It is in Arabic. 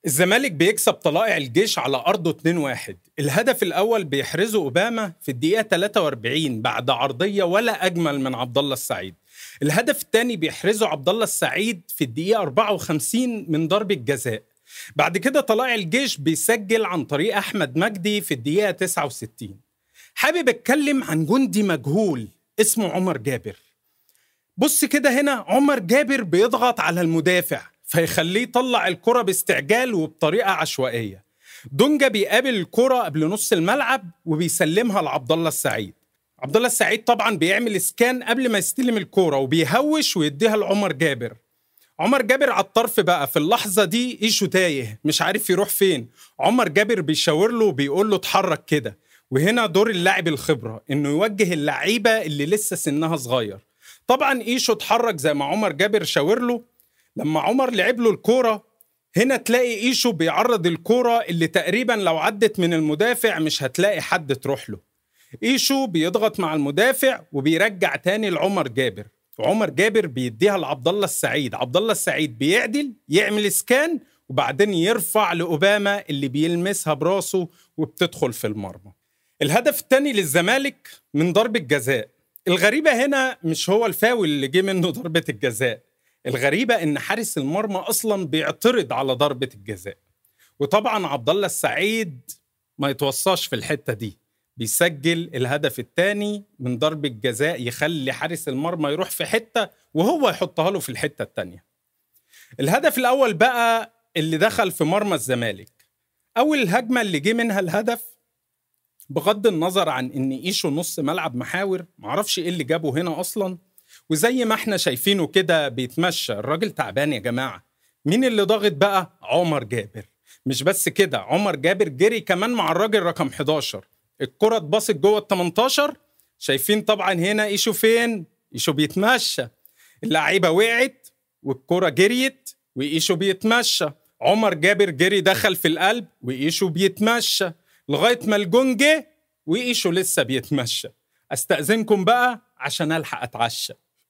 الزمالك بيكسب طلائع الجيش على أرضه 2-1. الهدف الأول بيحرزه أوباما في الدقيقة 43 بعد عرضية ولا أجمل من عبد الله السعيد. الهدف الثاني بيحرزه عبد الله السعيد في الدقيقة 54 من ضربة جزاء. بعد كده طلائع الجيش بيسجل عن طريق أحمد مجدي في الدقيقة 69. حابب أتكلم عن جندي مجهول اسمه عمر جابر. بص كده هنا، عمر جابر بيضغط على المدافع فيخليه يطلع الكرة باستعجال وبطريقة عشوائية. دونجا بيقابل الكرة قبل نص الملعب وبيسلمها لعبد الله السعيد. عبد الله السعيد طبعا بيعمل اسكان قبل ما يستلم الكرة وبيهوش ويديها لعمر جابر. عمر جابر على الطرف بقى في اللحظة دي ايشو تايه مش عارف يروح فين. عمر جابر بيشاور له وبيقول له اتحرك كده. وهنا دور اللاعب الخبرة انه يوجه اللعيبة اللي لسه سنها صغير. طبعا ايشو اتحرك زي ما عمر جابر شاور له. لما عمر لعب له الكورة هنا تلاقي ايشو بيعرض الكورة اللي تقريبا لو عدت من المدافع مش هتلاقي حد تروح له. ايشو بيضغط مع المدافع وبيرجع تاني لعمر جابر، وعمر جابر بيديها لعبد الله السعيد. عبد الله السعيد بيعدل يعمل اسكان وبعدين يرفع لأوباما اللي بيلمسها براسه وبتدخل في المرمى. الهدف الثاني للزمالك من ضربة جزاء. الغريبة هنا مش هو الفاول اللي جه منه ضربة الجزاء، الغريبة إن حارس المرمى أصلاً بيعترض على ضربة الجزاء. وطبعاً عبد الله السعيد ما يتوصاش في الحتة دي، بيسجل الهدف الثاني من ضربة جزاء يخلي حارس المرمى يروح في حتة وهو يحطها له في الحتة الثانية. الهدف الأول بقى اللي دخل في مرمى الزمالك. أول الهجمة اللي جه منها الهدف، بغض النظر عن إن إيشو نص ملعب محاور، معرفش إيه اللي جابه هنا أصلاً. وزي ما احنا شايفينه كده بيتمشى، الراجل تعبان يا جماعة. مين اللي ضاغط بقى؟ عمر جابر. مش بس كده، عمر جابر جري كمان مع الراجل رقم 11. الكرة اتباصت جوه ال 18. شايفين طبعا هنا ايشو فين؟ ايشو بيتمشى. اللعيبة وقعت والكرة جريت وايشو بيتمشى. عمر جابر جري دخل في القلب وايشو بيتمشى لغاية ما الجون جه وايشو لسه بيتمشى. استأذنكم بقى عشان ألحق أتعشى.